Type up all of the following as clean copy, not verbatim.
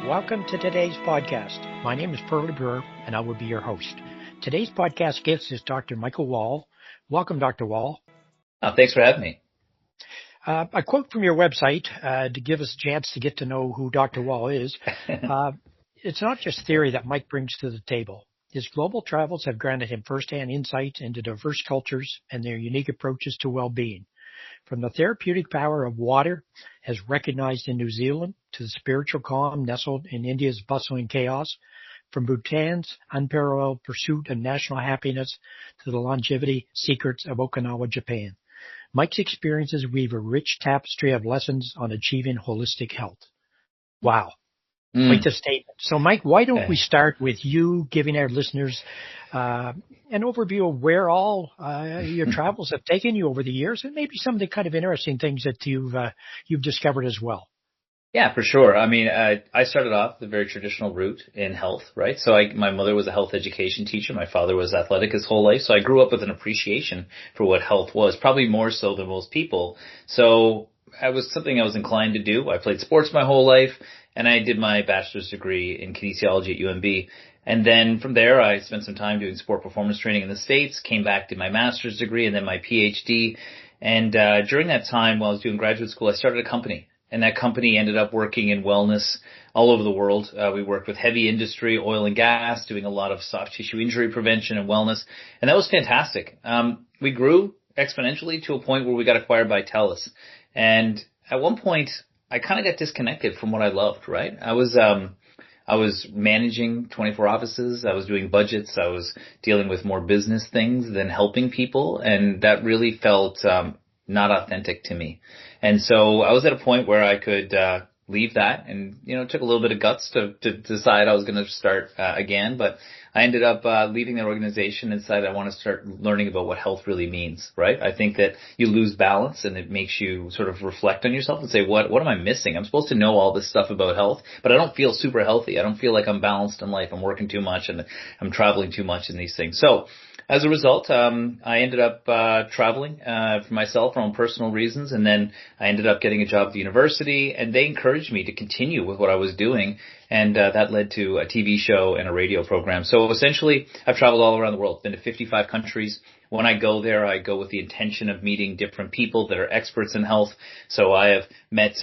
Welcome to today's podcast. My name is Pearlie Brewer, and I will be your host. Today's podcast guest is Dr. Michael Wahl. Welcome, Dr. Wahl. Thanks for having me. A quote from your website to give us a chance to get to know who Dr. Wahl is. It's not just theory that Mike brings to the table. His global travels have granted him firsthand insight into diverse cultures and their unique approaches to well-being. From the therapeutic power of water, as recognized in New Zealand, to the spiritual calm nestled in India's bustling chaos, from Bhutan's unparalleled pursuit of national happiness to the longevity secrets of Okinawa, Japan. Mike's experiences weave a rich tapestry of lessons on achieving holistic health. Wow. Quite a statement. So, Mike, why don't we start with you giving our listeners an overview of where all your travels have taken you over the years, and maybe some of the kind of interesting things that you've discovered as well. Yeah, for sure. I mean, I started off the very traditional route in health, right? So my mother was a health education teacher. My father was athletic his whole life. So I grew up with an appreciation for what health was, probably more so than most people. So it was something I was inclined to do. I played sports my whole life, and I did my bachelor's degree in kinesiology at UMB. And then from there, I spent some time doing sport performance training in the States, came back, did my master's degree, and then my PhD. And during that time, while I was doing graduate school, I started a company. And that company ended up working in wellness all over the world. We worked with heavy industry, oil and gas, doing a lot of soft tissue injury prevention and wellness. And that was fantastic. We grew exponentially to a point where we got acquired by TELUS. And at one point, I kind of got disconnected from what I loved, right? I was managing 24 offices. I was doing budgets. I was dealing with more business things than helping people. And that really felt not authentic to me. And so I was at a point where I could leave that, and it took a little bit of guts to decide I was going to start again, but I ended up leaving the organization and decided I want to start learning about what health really means, right? I think that you lose balance, and it makes you sort of reflect on yourself and say, what am I missing? I'm supposed to know all this stuff about health, but I don't feel super healthy. I don't feel like I'm balanced in life. I'm working too much and I'm traveling too much in these things. So as a result, I ended up traveling for myself for own personal reasons, and then I ended up getting a job at the university, and they encouraged me to continue with what I was doing, and that led to a TV show and a radio program. So essentially, I've traveled all around the world, been to 55 countries. When I go there, I go with the intention of meeting different people that are experts in health. So I have met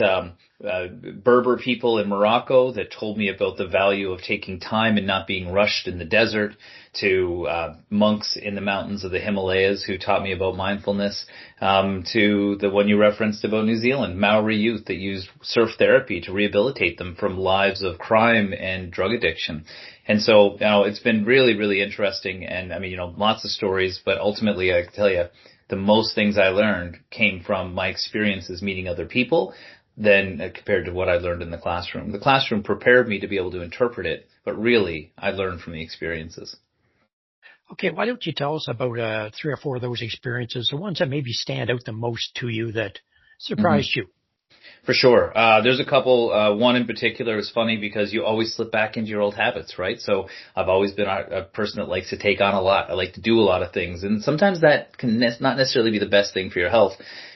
Berber people in Morocco that told me about the value of taking time and not being rushed in the desert, to monks in the mountains of the Himalayas who taught me about mindfulness, to the one you referenced about New Zealand, Maori youth that used surf therapy to rehabilitate them from lives of crime and drug addiction. And so, it's been really, really interesting. And I mean, lots of stories, but ultimately I can tell you the most things I learned came from my experiences meeting other people than compared to what I learned in the classroom. The classroom prepared me to be able to interpret it, but really I learned from the experiences. Okay, why don't you tell us about 3 or 4 of those experiences, the ones that maybe stand out the most to you that surprised you? For sure. There's a couple. One in particular is funny because you always slip back into your old habits, right? So I've always been a person that likes to take on a lot. I like to do a lot of things. And sometimes that can not necessarily be the best thing for your health.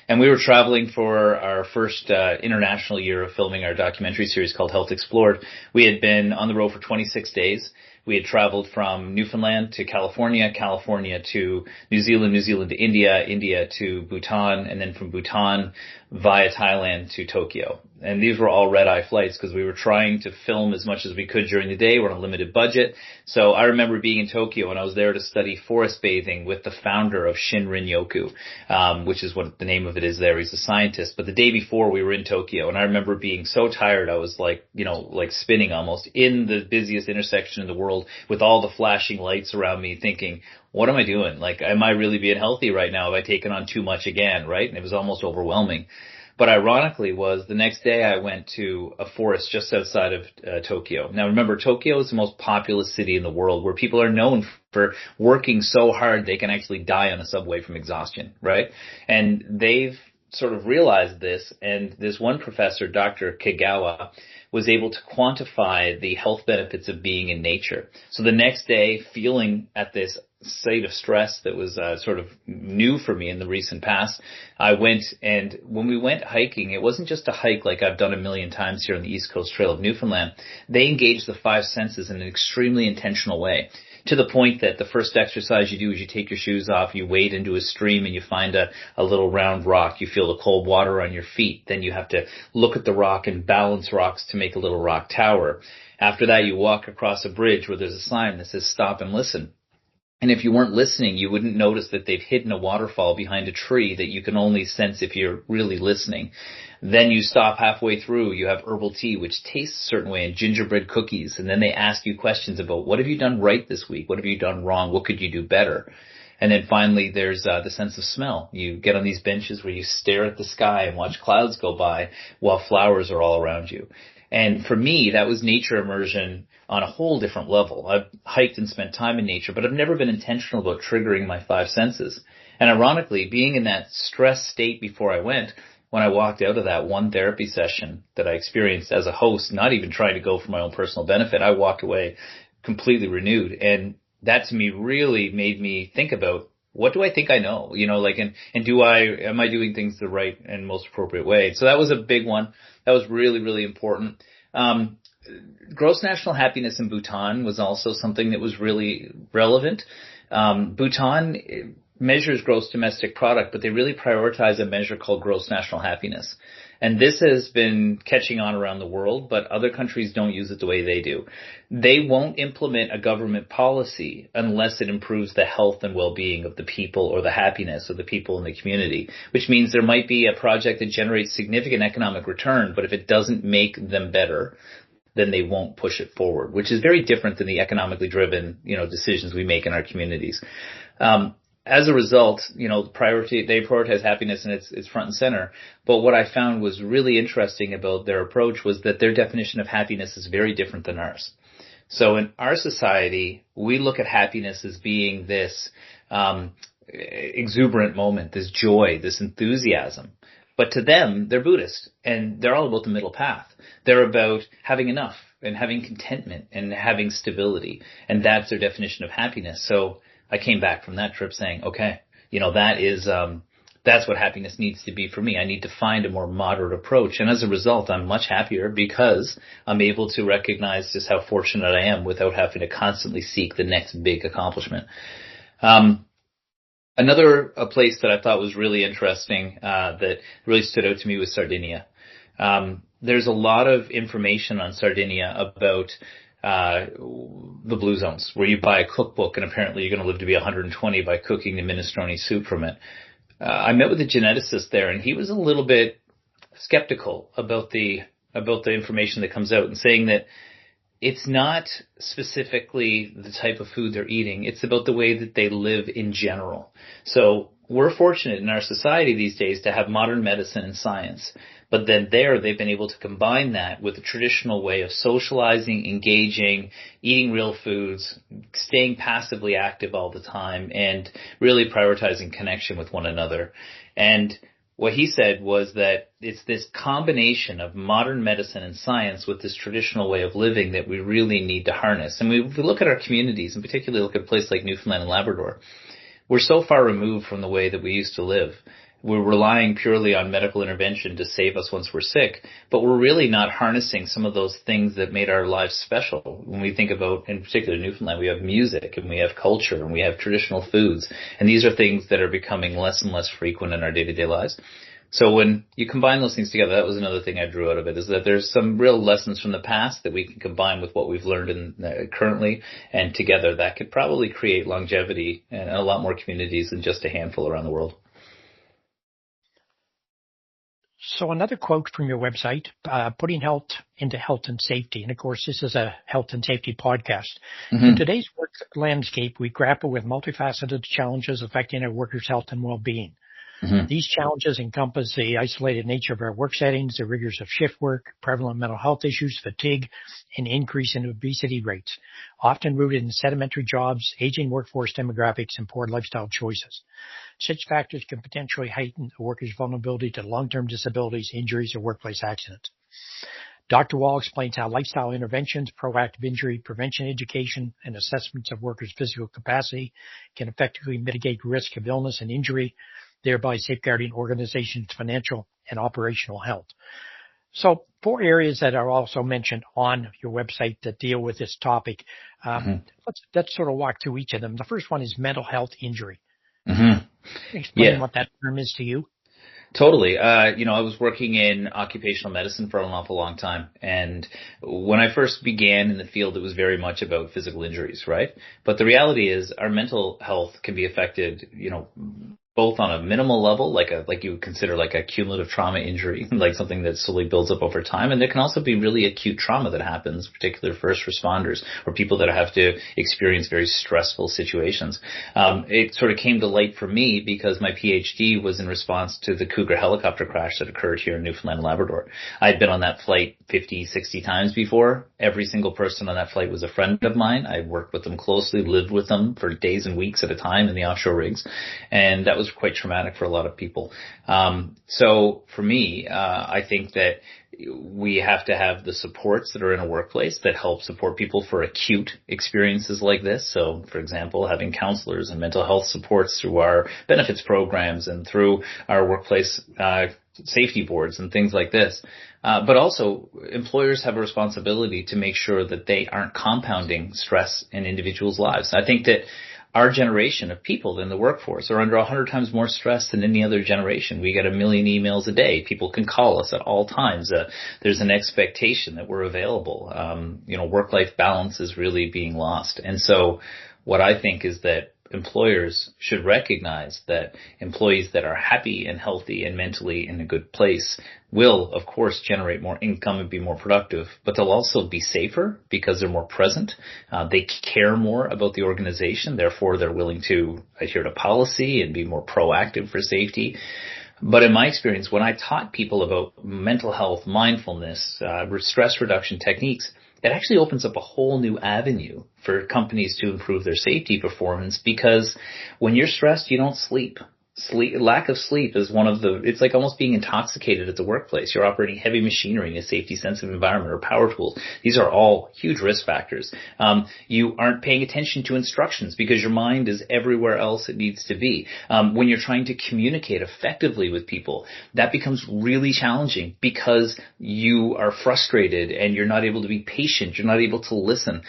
And we were traveling for our first international year of filming our documentary series called Health Explored. We had been on the road for 26 days. We had traveled from Newfoundland to California, California to New Zealand, New Zealand to India, India to Bhutan, and then from Bhutan via Thailand to Tokyo. And these were all red-eye flights because we were trying to film as much as we could during the day. We're on a limited budget. So I remember being in Tokyo, and I was there to study forest bathing with the founder of Shinrin-yoku, which is what the name of it is there. He's a scientist. But the day before, we were in Tokyo, and I remember being so tired, I was like spinning almost in the busiest intersection in the world with all the flashing lights around me, thinking, what am I doing? Like, am I really being healthy right now? Have I taken on too much again, right? And it was almost overwhelming. But ironically was the next day I went to a forest just outside of Tokyo. Now remember, Tokyo is the most populous city in the world where people are known for working so hard they can actually die on a subway from exhaustion, right? And they've sort of realized this, and this one professor, Dr. Kagawa, was able to quantify the health benefits of being in nature. So the next day, feeling at this state of stress that was sort of new for me in the recent past, I went, and when we went hiking, it wasn't just a hike like I've done a million times here on the East Coast Trail of Newfoundland. They engaged the five senses in an extremely intentional way, to the point that the first exercise you do is you take your shoes off, you wade into a stream, and you find a little round rock. You feel the cold water on your feet. Then you have to look at the rock and balance rocks to make a little rock tower. After that, you walk across a bridge where there's a sign that says stop and listen. And if you weren't listening, you wouldn't notice that they've hidden a waterfall behind a tree that you can only sense if you're really listening. Then you stop halfway through. You have herbal tea, which tastes a certain way, and gingerbread cookies. And then they ask you questions about what have you done right this week? What have you done wrong? What could you do better? And then finally, there's the sense of smell. You get on these benches where you stare at the sky and watch clouds go by while flowers are all around you. And for me, that was nature immersion on a whole different level. I've hiked and spent time in nature, but I've never been intentional about triggering my five senses. And ironically, being in that stress state before I went, when I walked out of that one therapy session that I experienced as a host, not even trying to go for my own personal benefit, I walked away completely renewed. And that to me really made me think about, what do I think I know? You know, like, and am I doing things the right and most appropriate way? So that was a big one. That was really, really important. Gross national happiness in Bhutan was also something that was really relevant. Bhutan measures gross domestic product, but they really prioritize a measure called gross national happiness. And this has been catching on around the world, but other countries don't use it the way they do. They won't implement a government policy unless it improves the health and well-being of the people or the happiness of the people in the community, which means there might be a project that generates significant economic return, but if it doesn't make them better, then they won't push it forward, which is very different than the economically driven, decisions we make in our communities. As a result, they prioritize happiness and it's front and center. But what I found was really interesting about their approach was that their definition of happiness is very different than ours. So in our society, we look at happiness as being this exuberant moment, this joy, this enthusiasm. But to them, they're Buddhist, and they're all about the middle path. They're about having enough and having contentment and having stability, and that's their definition of happiness. So I came back from that trip saying, okay, that's what happiness needs to be for me. I need to find a more moderate approach. And as a result, I'm much happier because I'm able to recognize just how fortunate I am without having to constantly seek the next big accomplishment. Another place that I thought was really interesting, that really stood out to me was Sardinia. There's a lot of information on Sardinia about the blue zones, where you buy a cookbook and apparently you're going to live to be 120 by cooking the minestrone soup from it. I met with a geneticist there, and he was a little bit skeptical about the information that comes out, and saying that it's not specifically the type of food they're eating. It's about the way that they live in general. So we're fortunate in our society these days to have modern medicine and science. But then they've been able to combine that with a traditional way of socializing, engaging, eating real foods, staying passively active all the time, and really prioritizing connection with one another. And what he said was that it's this combination of modern medicine and science with this traditional way of living that we really need to harness. And if we look at our communities, and particularly look at a place like Newfoundland and Labrador, we're so far removed from the way that we used to live. We're relying purely on medical intervention to save us once we're sick, but we're really not harnessing some of those things that made our lives special. When we think about, in particular, Newfoundland, we have music and we have culture and we have traditional foods, and these are things that are becoming less and less frequent in our day-to-day lives. So when you combine those things together, that was another thing I drew out of it, is that there's some real lessons from the past that we can combine with what we've learned currently, and together that could probably create longevity and a lot more communities than just a handful around the world. So another quote from your website, putting health into health and safety. And of course, this is a health and safety podcast. Mm-hmm. In today's work landscape, we grapple with multifaceted challenges affecting our workers' health and well-being. These challenges encompass the isolated nature of our work settings, the rigors of shift work, prevalent mental health issues, fatigue, and increase in obesity rates, often rooted in sedimentary jobs, aging workforce demographics, and poor lifestyle choices. Such factors can potentially heighten a worker's vulnerability to long-term disabilities, injuries, or workplace accidents. Dr. Wahl explains how lifestyle interventions, proactive injury prevention education, and assessments of workers' physical capacity can effectively mitigate risk of illness and injury, thereby safeguarding organizations' financial and operational health. So 4 areas that are also mentioned on your website that deal with this topic. Let's sort of walk through each of them. The first one is mental health injury. Explain what that term is to you. Totally. I was working in occupational medicine for an awful long time. And when I first began in the field, it was very much about physical injuries, right? But the reality is our mental health can be affected, both on a minimal level, like you would consider like a cumulative trauma injury, like something that slowly builds up over time. And there can also be really acute trauma that happens, particularly first responders or people that have to experience very stressful situations. It sort of came to light for me because my PhD was in response to the Cougar helicopter crash that occurred here in Newfoundland and Labrador. I'd been on that flight 50, 60 times before. Every single person on that flight was a friend of mine. I worked with them closely, lived with them for days and weeks at a time in the offshore rigs. And that was quite traumatic for a lot of people. So for me, I think that we have to have the supports that are in a workplace that help support people for acute experiences like this. So, for example, having counselors and mental health supports through our benefits programs and through our workplace safety boards and things like this. But also, employers have a responsibility to make sure that they aren't compounding stress in individuals' lives. I think that our generation of people in the workforce are under 100 times more stress than any other generation. We get 1 million emails a day. People can call us at all times. There's an expectation that we're available. Work-life balance is really being lost. And so what I think is that employers should recognize that employees that are happy and healthy and mentally in a good place will, of course, generate more income and be more productive, but they'll also be safer because they're more present. They care more about the organization. Therefore, they're willing to adhere to policy and be more proactive for safety. But in my experience, when I taught people about mental health, mindfulness, stress reduction techniques, it actually opens up a whole new avenue for companies to improve their safety performance, because when you're stressed, you don't sleep. Lack of sleep is it's like almost being intoxicated at the workplace. You're operating heavy machinery in a safety sensitive environment or power tools. These are all huge risk factors. You aren't paying attention to instructions because your mind is everywhere else it needs to be. When you're trying to communicate effectively with people, that becomes really challenging because you are frustrated and you're not able to be patient. You're not able to listen.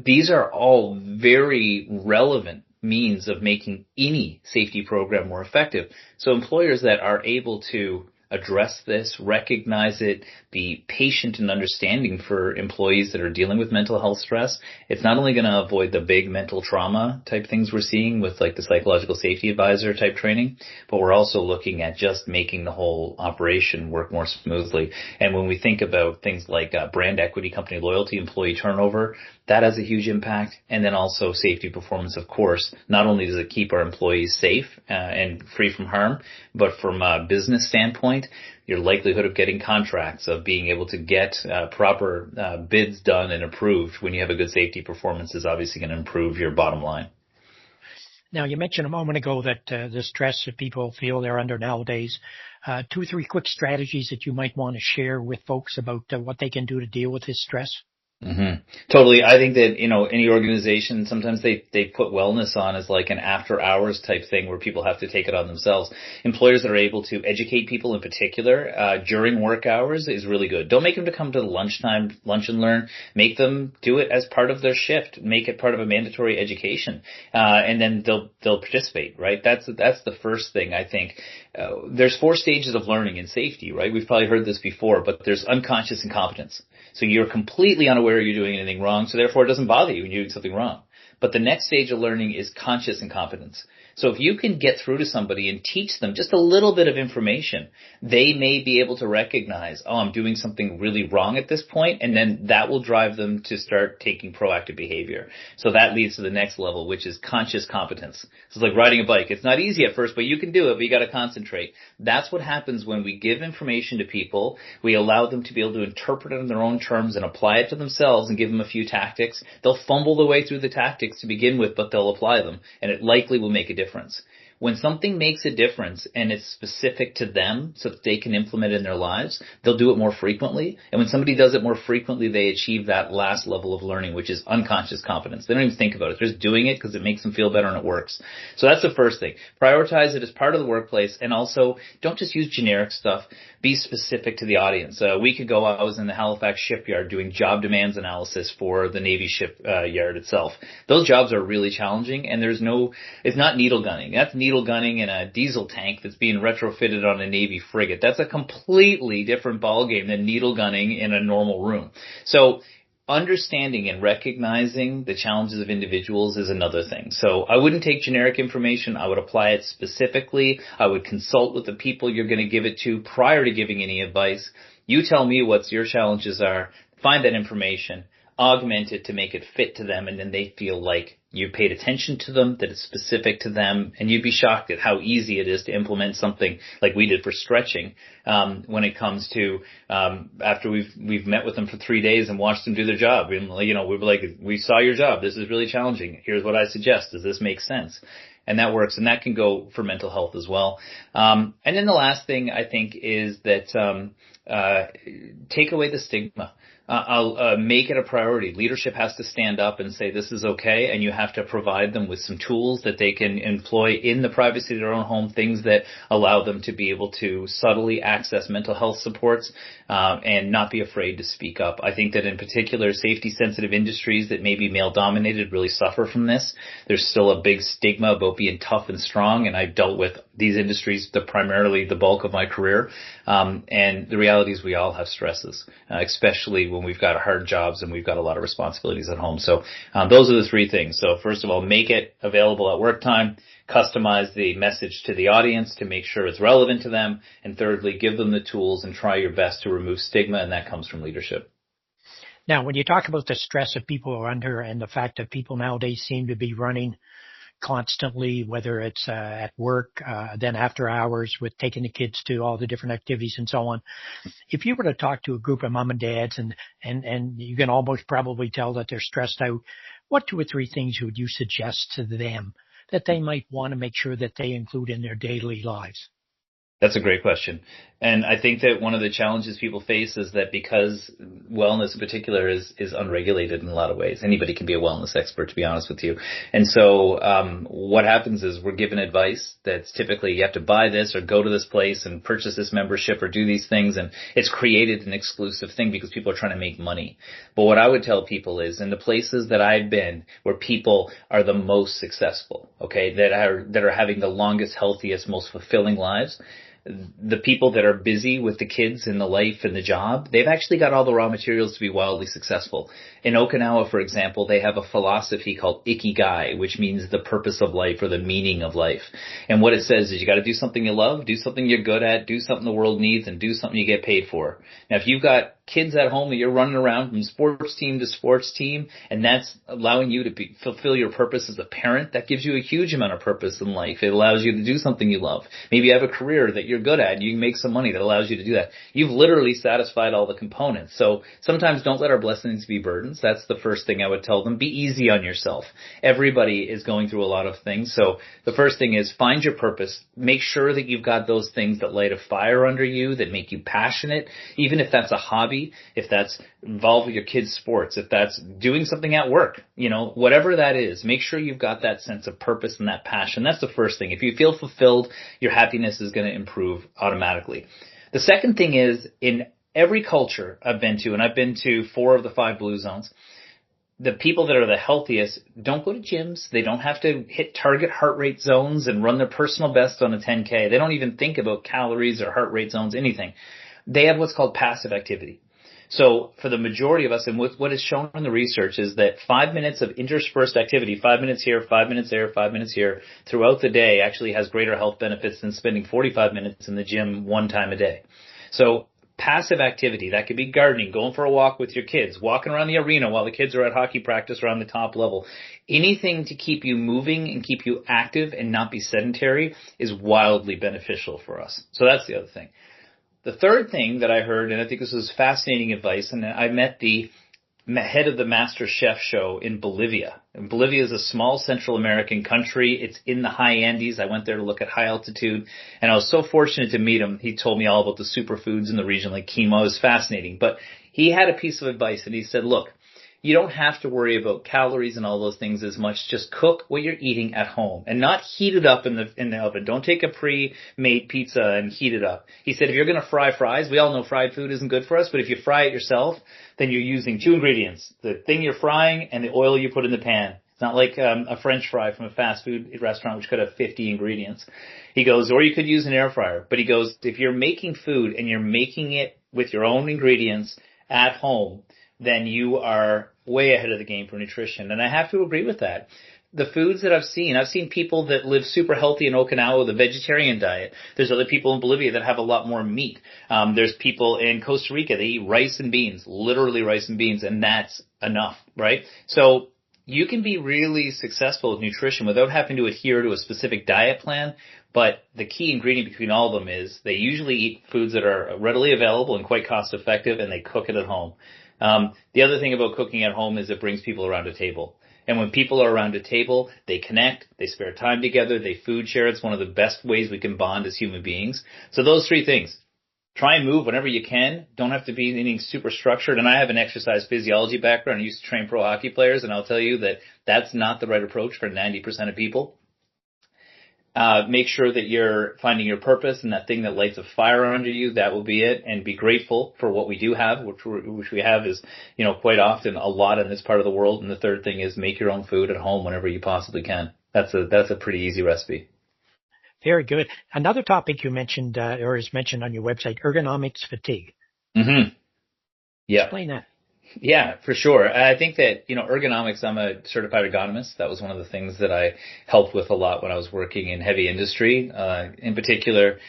These are all very relevant means of making any safety program more effective. So employers that are able to address this, recognize it, be patient and understanding for employees that are dealing with mental health stress, it's not only going to avoid the big mental trauma type things we're seeing with like the psychological safety advisor type training, but we're also looking at just making the whole operation work more smoothly. And when we think about things like brand equity, company loyalty, employee turnover, that has a huge impact. And then also safety performance, of course. Not only does it keep our employees safe and free from harm, but from a business standpoint, your likelihood of getting contracts, of being able to get proper bids done and approved when you have a good safety performance is obviously going to improve your bottom line. Now, you mentioned a moment ago that the stress that people feel they're under nowadays, 2 or 3 quick strategies that you might want to share with folks about what they can do to deal with this stress. Totally. I think that, any organization, sometimes they put wellness on as like an after hours type thing where people have to take it on themselves. Employers that are able to educate people in particular, during work hours is really good. Don't make them to come to the lunch and learn. Make them do it as part of their shift. Make it part of a mandatory education. And then they'll participate, right? That's the first thing I think. There's 4 stages of learning in safety, right? We've probably heard this before, but there's unconscious incompetence. So you're completely unaware you're doing anything wrong, so therefore it doesn't bother you when you're doing something wrong. But the next stage of learning is conscious incompetence. So if you can get through to somebody and teach them just a little bit of information, they may be able to recognize, oh, I'm doing something really wrong at this point, and then that will drive them to start taking proactive behavior. So that leads to the next level, which is conscious competence. So it's like riding a bike. It's not easy at first, but you can do it, but you got to concentrate. That's what happens when we give information to people. We allow them to be able to interpret it in their own terms and apply it to themselves and give them a few tactics. They'll fumble their way through the tactics to begin with, but they'll apply them, and it likely will make a difference. When something makes a difference and it's specific to them so that they can implement it in their lives, they'll do it more frequently. And when somebody does it more frequently, they achieve that last level of learning, which is unconscious competence. They don't even think about it. They're just doing it because it makes them feel better and it works. So that's the first thing. Prioritize it as part of the workplace, and also don't just use generic stuff. Be specific to the audience. A week ago, I was in the Halifax shipyard doing job demands analysis for the Navy shipyard itself. Those jobs are really challenging, and it's not needle gunning. That's needle gunning in a diesel tank that's being retrofitted on a Navy frigate. That's a completely different ballgame than needle gunning in a normal room. So understanding and recognizing the challenges of individuals is another thing. So I wouldn't take generic information. I would apply it specifically. I would consult with the people you're going to give it to prior to giving any advice. You tell me what your challenges are. Find that information, augment it to make it fit to them, and then they feel like you paid attention to them, that it's specific to them, and you'd be shocked at how easy it is to implement something like we did for stretching when it comes to after we've met with them for 3 days and watched them do their job. And, we were like, we saw your job. This is really challenging. Here's what I suggest. Does this make sense? And that works, and that can go for mental health as well. And then the last thing I think is that take away the stigma. I'll make it a priority. Leadership has to stand up and say this is okay, and you have to provide them with some tools that they can employ in the privacy of their own home, things that allow them to be able to subtly access mental health supports and not be afraid to speak up. I think that in particular, safety-sensitive industries that may be male-dominated really suffer from this. There's still a big stigma about being tough and strong, and I've dealt with these industries primarily the bulk of my career. And the reality is we all have stresses, especially when we've got hard jobs and we've got a lot of responsibilities at home. So those are the three things. So first of all, make it available at work time, customize the message to the audience to make sure it's relevant to them, and thirdly, give them the tools and try your best to remove stigma, and that comes from leadership. Now, when you talk about the stress that people are under and the fact that people nowadays seem to be running constantly, whether it's at work, then after hours with taking the kids to all the different activities and so on. If you were to talk to a group of mom and dads and you can almost probably tell that they're stressed out, what 2 or 3 things would you suggest to them that they might want to make sure that they include in their daily lives? That's a great question. And I think that one of the challenges people face is that because wellness in particular is unregulated in a lot of ways. Anybody can be a wellness expert, to be honest with you. And so what happens is we're given advice that's typically you have to buy this or go to this place and purchase this membership or do these things. And it's created an exclusive thing because people are trying to make money. But what I would tell people is in the places that I've been where people are the most successful, okay, that are having the longest, healthiest, most fulfilling lives, the people that are busy with the kids and the life and the job, they've actually got all the raw materials to be wildly successful. In Okinawa, for example, they have a philosophy called ikigai, which means the purpose of life or the meaning of life. And what it says is you got to do something you love, do something you're good at, do something the world needs, and do something you get paid for. Now, if you've got kids at home that you're running around from sports team to sports team, and that's allowing you to fulfill your purpose as a parent, that gives you a huge amount of purpose in life. It allows you to do something you love. Maybe you have a career that you're good at and you can make some money that allows you to do that. You've literally satisfied all the components. So sometimes don't let our blessings be burdens. That's the first thing I would tell them. Be easy on yourself. Everybody is going through a lot of things. So the first thing is find your purpose. Make sure that you've got those things that light a fire under you, that make you passionate, even if that's a hobby, if that's involved with your kids' sports, if that's doing something at work, whatever that is, make sure you've got that sense of purpose and that passion. That's the first thing. If you feel fulfilled, your happiness is going to improve automatically. The second thing is in every culture I've been to, and I've been to 4 of the 5 blue zones, the people that are the healthiest don't go to gyms. They don't have to hit target heart rate zones and run their personal best on a 10K. They don't even think about calories or heart rate zones, anything. They have what's called passive activity. So for the majority of us, and what is shown in the research is that 5 minutes of interspersed activity, 5 minutes here, 5 minutes there, 5 minutes here, throughout the day actually has greater health benefits than spending 45 minutes in the gym one time a day. So passive activity, that could be gardening, going for a walk with your kids, walking around the arena while the kids are at hockey practice around the top level. Anything to keep you moving and keep you active and not be sedentary is wildly beneficial for us. So that's the other thing. The third thing that I heard, and I think this was fascinating advice, and I met the head of the Master Chef show in Bolivia. And Bolivia is a small Central American country. It's in the high Andes. I went there to look at high altitude, and I was so fortunate to meet him. He told me all about the superfoods in the region, like quinoa. It was fascinating. But he had a piece of advice, and he said, look, you don't have to worry about calories and all those things as much. Just cook what you're eating at home and not heat it up in the oven. Don't take a pre-made pizza and heat it up. He said if you're going to fry fries, we all know fried food isn't good for us, but if you fry it yourself, then you're using two ingredients, the thing you're frying and the oil you put in the pan. It's not like a French fry from a fast food restaurant which could have 50 ingredients. He goes, or you could use an air fryer. But he goes, if you're making food and you're making it with your own ingredients at home, then you are way ahead of the game for nutrition. And I have to agree with that. The foods that I've seen people that live super healthy in Okinawa with a vegetarian diet. There's other people in Bolivia that have a lot more meat. There's people in Costa Rica, they eat rice and beans, literally rice and beans, and that's enough, right? So you can be really successful with nutrition without having to adhere to a specific diet plan. But the key ingredient between all of them is they usually eat foods that are readily available and quite cost effective, and they cook it at home. The other thing about cooking at home is it brings people around a table. And when people are around a table, they connect, they spare time together, they food share. It's one of the best ways we can bond as human beings. So those three things. Try and move whenever you can. Don't have to be anything super structured. And I have an exercise physiology background. I used to train pro hockey players, and I'll tell you that that's not the right approach for 90% of people. Make sure that you're finding your purpose and that thing that lights a fire under you. That will be it. And be grateful for what we do have, which we have is, quite often a lot in this part of the world. And the third thing is make your own food at home whenever you possibly can. That's a pretty easy recipe. Very good. Another topic you mentioned, or is mentioned on your website, ergonomics fatigue. Mm-hmm. Yeah. Explain that. Yeah, for sure. I think that, ergonomics, I'm a certified ergonomist. That was one of the things that I helped with a lot when I was working in heavy industry. In particular,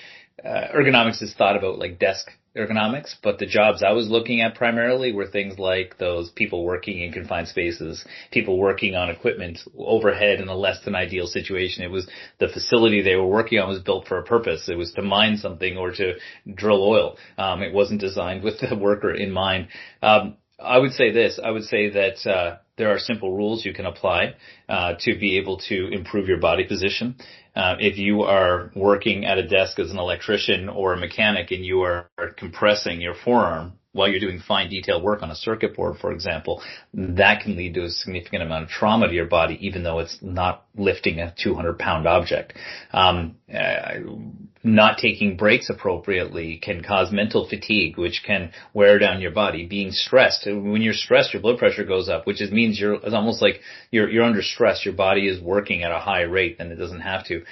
ergonomics is thought about like desk ergonomics, but the jobs I was looking at primarily were things like those people working in confined spaces, people working on equipment overhead in a less than ideal situation. It was the facility they were working on was built for a purpose. It was to mine something or to drill oil. It wasn't designed with the worker in mind. I would say this. I would say that there are simple rules you can apply to be able to improve your body position. If you are working at a desk as an electrician or a mechanic and you are compressing your forearm while you're doing fine detail work on a circuit board, for example, that can lead to a significant amount of trauma to your body, even though it's not lifting a 200-pound object. Not taking breaks appropriately can cause mental fatigue, which can wear down your body. Being stressed, when you're stressed, your blood pressure goes up, which means it's almost like you're under stress. Your body is working at a high rate and it doesn't have to.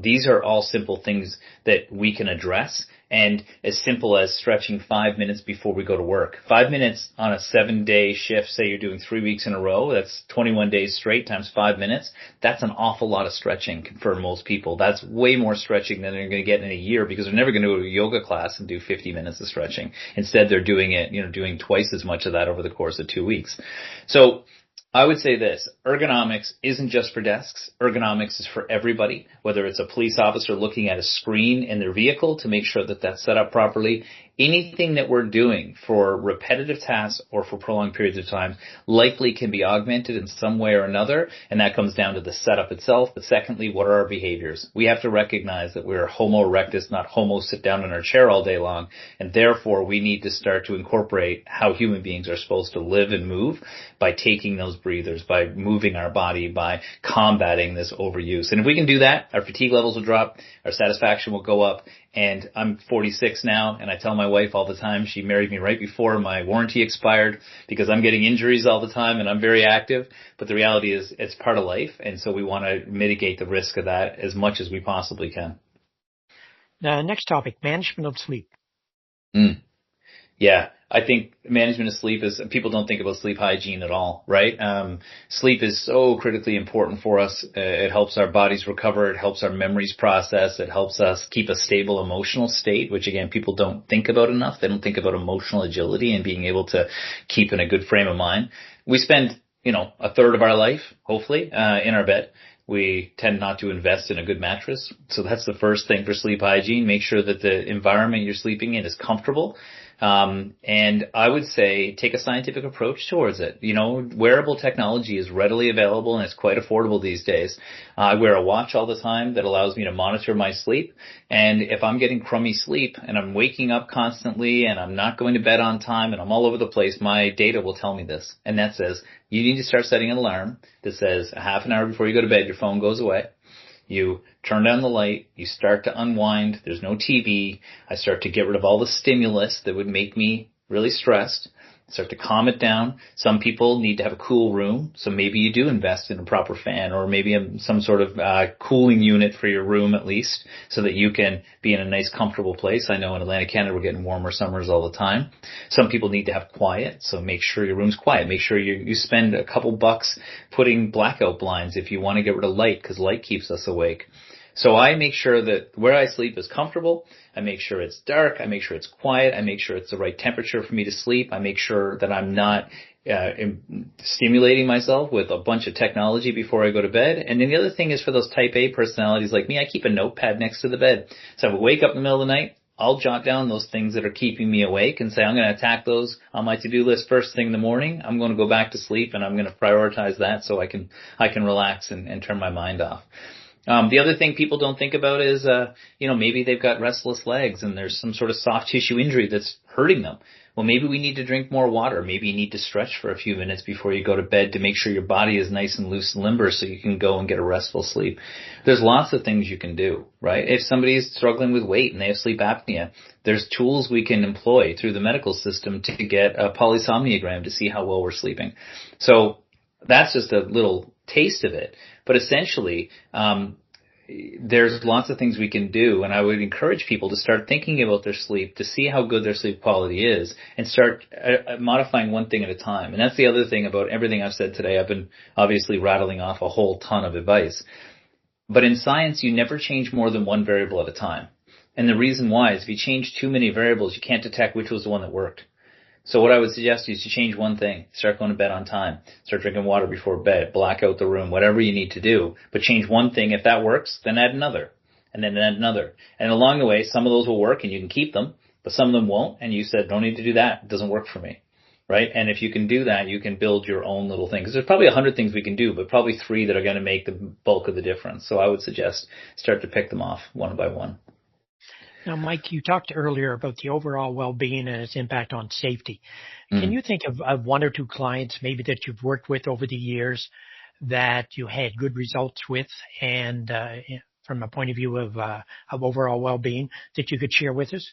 These are all simple things that we can address. And as simple as stretching 5 minutes before we go to work. 5 minutes on a 7-day shift, say you're doing 3 weeks in a row, that's 21 days straight times 5 minutes. That's an awful lot of stretching for most people. That's way more stretching than they're going to get in a year because they're never going to go to a yoga class and do 50 minutes of stretching. Instead, they're doing it, doing twice as much of that over the course of 2 weeks. So I would say this, ergonomics isn't just for desks. Ergonomics is for everybody, whether it's a police officer looking at a screen in their vehicle to make sure that that's set up properly. Anything that we're doing for repetitive tasks or for prolonged periods of time likely can be augmented in some way or another, and that comes down to the setup itself. But secondly, what are our behaviors? We have to recognize that we're homo erectus, not homo sit down in our chair all day long, and therefore we need to start to incorporate how human beings are supposed to live and move by taking those breathers, by moving our body, by combating this overuse. And if we can do that, our fatigue levels will drop, our satisfaction will go up. And I'm 46 now, and I tell my wife all the time, she married me right before my warranty expired because I'm getting injuries all the time and I'm very active. But the reality is it's part of life, and so we want to mitigate the risk of that as much as we possibly can. Next topic, management of sleep. Yeah. I think management of sleep is, people don't think about sleep hygiene at all, right? Sleep is so critically important for us. It helps our bodies recover. It helps our memories process. It helps us keep a stable emotional state, which again, people don't think about enough. They don't think about emotional agility and being able to keep in a good frame of mind. We spend, a third of our life, hopefully, in our bed. We tend not to invest in a good mattress. So that's the first thing for sleep hygiene. Make sure that the environment you're sleeping in is comfortable. And I would say take a scientific approach towards it. Wearable technology is readily available and it's quite affordable these days. I wear a watch all the time that allows me to monitor my sleep. And if I'm getting crummy sleep and I'm waking up constantly and I'm not going to bed on time and I'm all over the place, my data will tell me this. And that says, you need to start setting an alarm that says a half an hour before you go to bed, your phone goes away. You turn down the light, you start to unwind, there's no TV, I start to get rid of all the stimulus that would make me really stressed, start to calm it down. Some people need to have a cool room, so maybe you do invest in a proper fan or maybe some sort of cooling unit for your room at least so that you can be in a nice comfortable place. I know in Atlantic Canada we're getting warmer summers all the time. Some people need to have quiet, so make sure your room's quiet. Make sure you spend a couple bucks putting blackout blinds if you want to get rid of light because light keeps us awake. So I make sure that where I sleep is comfortable. I make sure it's dark. I make sure it's quiet. I make sure it's the right temperature for me to sleep. I make sure that I'm not stimulating myself with a bunch of technology before I go to bed. And then the other thing is for those type A personalities like me, I keep a notepad next to the bed. So if I wake up in the middle of the night, I'll jot down those things that are keeping me awake and say, I'm going to attack those on my to-do list first thing in the morning. I'm going to go back to sleep and I'm going to prioritize that so I can relax and turn my mind off. The other thing people don't think about is, maybe they've got restless legs and there's some sort of soft tissue injury that's hurting them. Well, maybe we need to drink more water. Maybe you need to stretch for a few minutes before you go to bed to make sure your body is nice and loose and limber so you can go and get a restful sleep. There's lots of things you can do, right? If somebody is struggling with weight and they have sleep apnea, there's tools we can employ through the medical system to get a polysomnogram to see how well we're sleeping. So that's just a little taste of it. But essentially, there's lots of things we can do, and I would encourage people to start thinking about their sleep, to see how good their sleep quality is, and start modifying one thing at a time. And that's the other thing about everything I've said today. I've been obviously rattling off a whole ton of advice. But in science, you never change more than one variable at a time. And the reason why is if you change too many variables, you can't detect which was the one that worked. So what I would suggest is you change one thing. Start going to bed on time. Start drinking water before bed. Black out the room. Whatever you need to do. But change one thing. If that works, then add another. And then add another. And along the way, some of those will work and you can keep them. But some of them won't. And you said, don't need to do that. It doesn't work for me. Right? And if you can do that, you can build your own little thing. Because there's probably 100 things we can do, but probably 3 that are going to make the bulk of the difference. So I would suggest start to pick them off one by one. Now, Mike, you talked earlier about the overall well-being and its impact on safety. Can you think of one or two clients maybe that you've worked with over the years that you had good results with and from a point of view of overall well-being that you could share with us?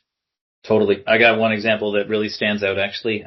Totally. I got one example that really stands out, actually.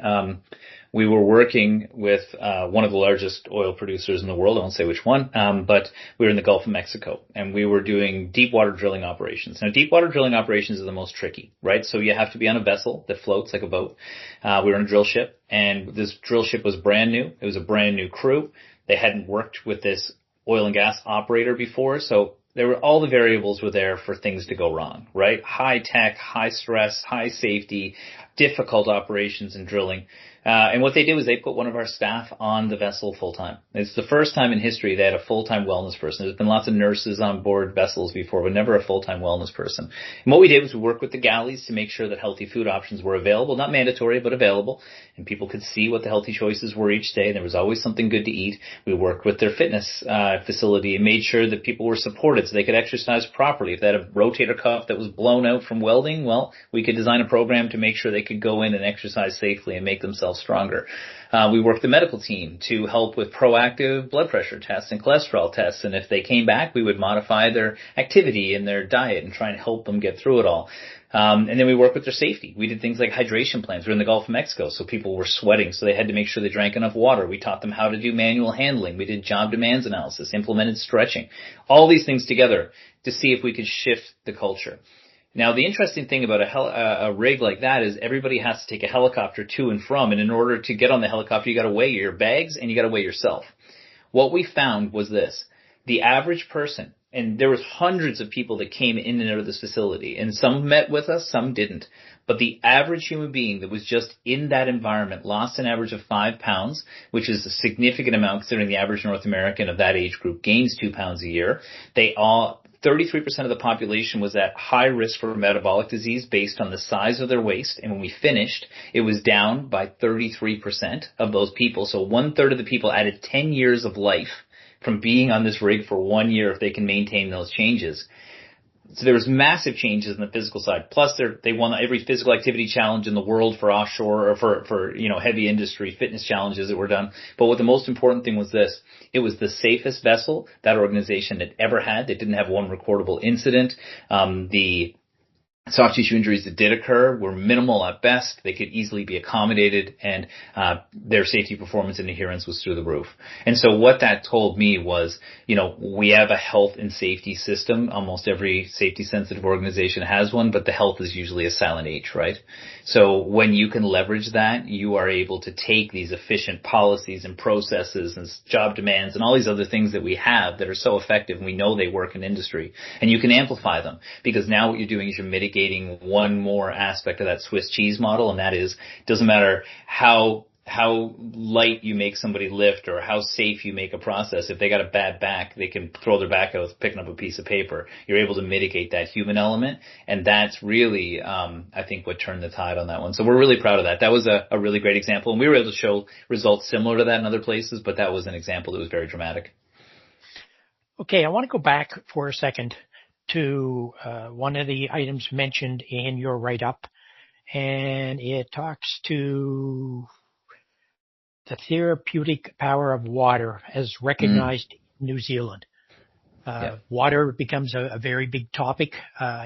We were working with one of the largest oil producers in the world. I won't say which one, but we were in the Gulf of Mexico, and we were doing deep water drilling operations. Now, deep water drilling operations are the most tricky, right? So you have to be on a vessel that floats like a boat. We were on a drill ship, and this drill ship was brand new. It was a brand new crew. They hadn't worked with this oil and gas operator before, so all the variables were there for things to go wrong, right? High tech, high stress, high safety, difficult operations and drilling. And what they did was they put one of our staff on the vessel full time. It's the first time in history they had a full-time wellness person. There's been lots of nurses on board vessels before, but never a full-time wellness person. And what we did was we worked with the galleys to make sure that healthy food options were available, not mandatory, but available. And people could see what the healthy choices were each day. There was always something good to eat. We worked with their fitness facility and made sure that people were supported so they could exercise properly. If they had a rotator cuff that was blown out from welding, well, we could design a program to make sure they could go in and exercise safely and make themselves stronger. We worked the medical team to help with proactive blood pressure tests and cholesterol tests. And if they came back, we would modify their activity and their diet and try and help them get through it all. And then we worked with their safety. We did things like hydration plans. We're in the Gulf of Mexico, so people were sweating, so they had to make sure they drank enough water. We taught them how to do manual handling. We did job demands analysis, implemented stretching, all these things together to see if we could shift the culture. Now, the interesting thing about a rig like that is everybody has to take a helicopter to and from, and in order to get on the helicopter, you got to weigh your bags and you got to weigh yourself. What we found was this: the average person, and there was hundreds of people that came in and out of this facility, and some met with us, some didn't. But the average human being that was just in that environment lost an average of 5 pounds, which is a significant amount considering the average North American of that age group gains 2 pounds a year. 33% of the population was at high risk for metabolic disease based on the size of their waist. And when we finished, it was down by 33% of those people. So 1/3 of the people added 10 years of life from being on this rig for 1 year if they can maintain those changes. So there was massive changes in the physical side. Plus, they won every physical activity challenge in the world for offshore or for heavy industry fitness challenges that were done. But what the most important thing was this: it was the safest vessel that organization had ever had. They didn't have one recordable incident. The soft tissue injuries that did occur were minimal at best. They could easily be accommodated, and their safety performance and adherence was through the roof. And so what that told me was, we have a health and safety system. Almost every safety-sensitive organization has one, but the health is usually a silent H, right? So when you can leverage that, you are able to take these efficient policies and processes and job demands and all these other things that we have that are so effective, and we know they work in industry, and you can amplify them, because now what you're doing is you're mitigating one more aspect of that Swiss cheese model, and that is, it doesn't matter how light you make somebody lift or how safe you make a process. If they got a bad back, they can throw their back out picking up a piece of paper. You're able to mitigate that human element, and that's really, I think, what turned the tide on that one. So we're really proud of that. That was a really great example, and we were able to show results similar to that in other places, but that was an example that was very dramatic. Okay, I want to go back for a second to one of the items mentioned in your write-up, and it talks to the therapeutic power of water as recognized in New Zealand. Water becomes a very big topic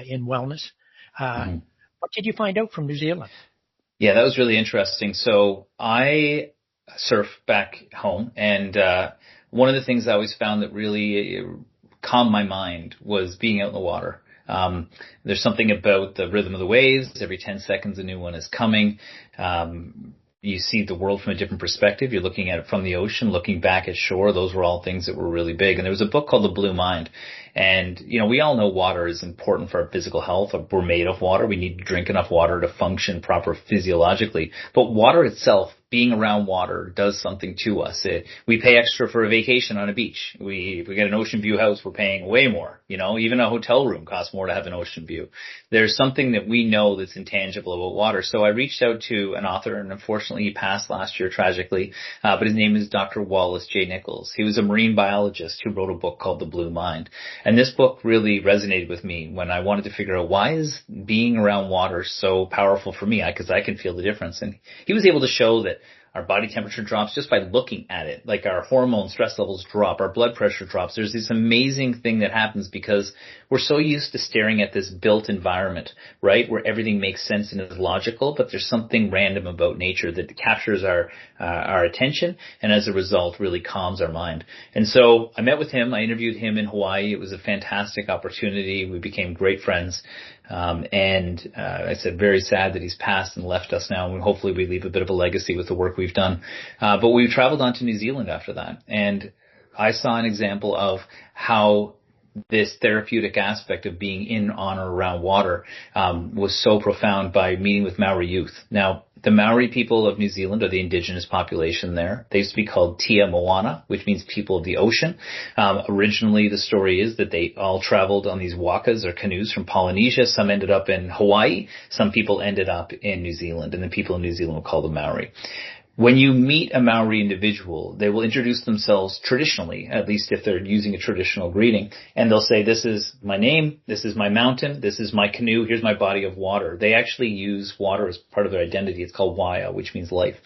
in wellness. What did you find out from New Zealand? Yeah, that was really interesting. So I surf back home, and one of the things I always found that really calmed my mind was being out in the water. There's something about the rhythm of the waves. Every 10 seconds, a new one is coming. You see the world from a different perspective. You're looking at it from the ocean, looking back at shore. Those were all things that were really big. And there was a book called The Blue Mind. And, we all know water is important for our physical health. We're made of water. We need to drink enough water to function proper physiologically. But water itself, being around water, does something to us. We pay extra for a vacation on a beach. If we get an ocean view house, we're paying way more. Even a hotel room costs more to have an ocean view. There's something that we know that's intangible about water. So I reached out to an author, and unfortunately he passed last year tragically. But his name is Dr. Wallace J. Nichols. He was a marine biologist who wrote a book called The Blue Mind. And this book really resonated with me when I wanted to figure out, why is being around water so powerful for me? Because I can feel the difference. And he was able to show that our body temperature drops just by looking at it. Like our hormone stress levels drop, our blood pressure drops. There's this amazing thing that happens because we're so used to staring at this built environment, right? Where everything makes sense and is logical, but there's something random about nature that captures our attention, and as a result really calms our mind. And so I met with him. I interviewed him in Hawaii. It was a fantastic opportunity. We became great friends. I said, very sad that he's passed and left us now. And hopefully we leave a bit of a legacy with the work we've done. But we traveled on to New Zealand after that. And I saw an example of how this therapeutic aspect of being in, on, or around water was so profound by meeting with Maori youth. Now, the Maori people of New Zealand are the indigenous population there. They used to be called Tia Moana, which means people of the ocean. Originally, the story is that they all traveled on these wakas or canoes from Polynesia. Some ended up in Hawaii. Some people ended up in New Zealand, and the people in New Zealand were called the Maori. When you meet a Maori individual, they will introduce themselves traditionally, at least if they're using a traditional greeting, and they'll say, this is my name, this is my mountain, this is my canoe, here's my body of water. They actually use water as part of their identity. It's called Waia, which means life.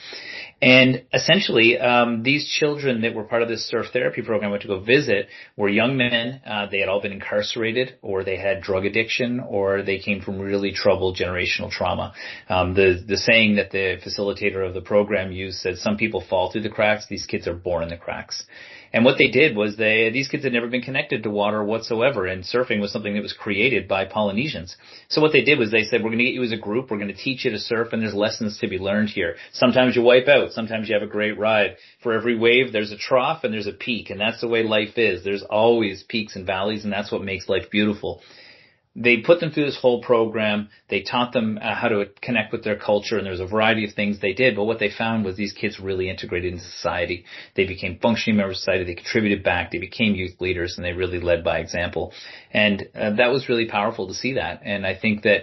And essentially, these children that were part of this surf therapy program I went to go visit were young men. They had all been incarcerated, or they had drug addiction, or they came from really troubled generational trauma. The saying that the facilitator of the program used said, some people fall through the cracks. These kids are born in the cracks. And what they did was these kids had never been connected to water whatsoever. And surfing was something that was created by Polynesians. So what they did was they said, we're going to get you as a group. We're going to teach you to surf, and there's lessons to be learned here. Sometimes you wipe out. Sometimes you have a great ride. For every wave, there's a trough and there's a peak. And that's the way life is. There's always peaks and valleys, and that's what makes life beautiful. They put them through this whole program. They taught them how to connect with their culture, and there's a variety of things they did. But what they found was these kids really integrated into society. They became functioning members of society. They contributed back. They became youth leaders, and they really led by example. And that was really powerful to see that. And I think that,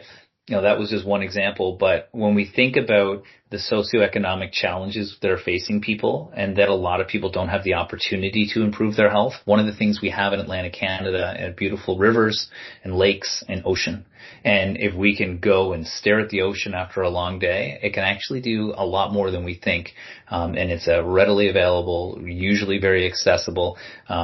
that was just one example. But when we think about the socioeconomic challenges that are facing people, and that a lot of people don't have the opportunity to improve their health, one of the things we have in Atlantic Canada are beautiful rivers and lakes and ocean. And if we can go and stare at the ocean after a long day, it can actually do a lot more than we think. And it's a readily available, usually very accessible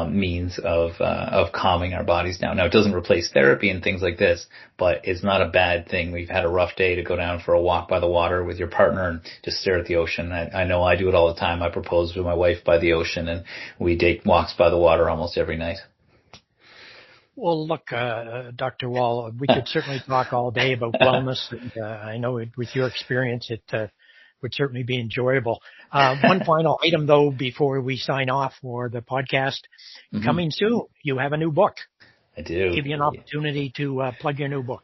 means of calming our bodies down. Now, it doesn't replace therapy and things like this, but it's not a bad thing. We've had a rough day to go down for a walk by the water with your partner and just stare at the ocean. I know I do it all the time. I propose to my wife by the ocean, and we take walks by the water almost every night. Well, look, Dr. Wahl, we could certainly talk all day about wellness. And, I know with your experience, it would certainly be enjoyable. One final item, though, before we sign off for the podcast. Mm-hmm. Coming soon, you have a new book. I do. Give you an opportunity to plug your new book.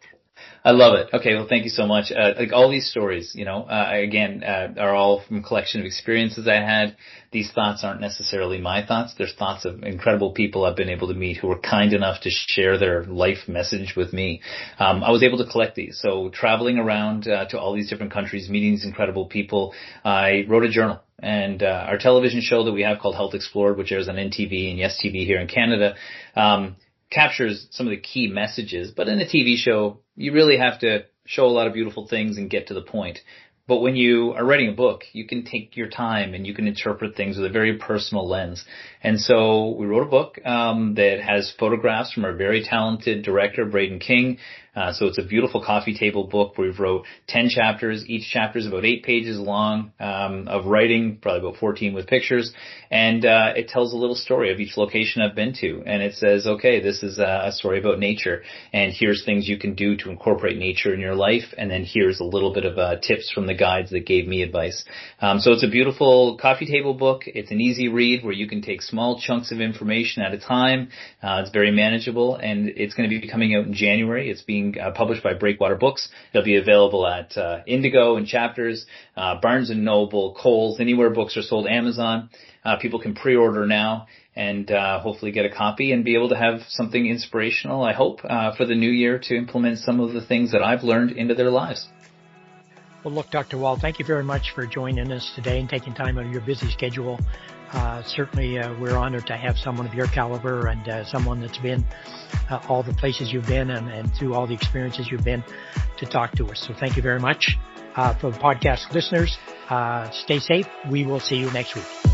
I love it. Okay, well, thank you so much. Like all these stories, are all from a collection of experiences I had. These thoughts aren't necessarily my thoughts. There's thoughts of incredible people I've been able to meet who were kind enough to share their life message with me. I was able to collect these. So traveling around to all these different countries, meeting these incredible people, I wrote a journal. And our television show that we have called Health Explored, which airs on NTV and Yes TV here in Canada, captures some of the key messages. But in a TV show, you really have to show a lot of beautiful things and get to the point. But when you are writing a book, you can take your time and you can interpret things with a very personal lens. And so we wrote a book that has photographs from our very talented director, Braden King. So it's a beautiful coffee table book where we've wrote 10 chapters. Each chapter is about 8 pages long of writing, probably about 14 with pictures. And it tells a little story of each location I've been to. And it says, okay, this is a story about nature. And here's things you can do to incorporate nature in your life. And then here's a little bit of tips from the guides that gave me advice. So it's a beautiful coffee table book. It's an easy read where you can take small chunks of information at a time. It's very manageable. And it's going to be coming out in January. It's being published by Breakwater Books. It'll be available at Indigo and Chapters, Barnes & Noble, Kohl's, anywhere books are sold, Amazon. People can pre-order now and hopefully get a copy and be able to have something inspirational, I hope, for the new year to implement some of the things that I've learned into their lives. Well, look, Dr. Wahl, thank you very much for joining us today and taking time out of your busy schedule. Certainly, we're honored to have someone of your caliber and someone that's been all the places you've been and through all the experiences you've been to talk to us. So thank you very much. For the podcast listeners, stay safe. We will see you next week.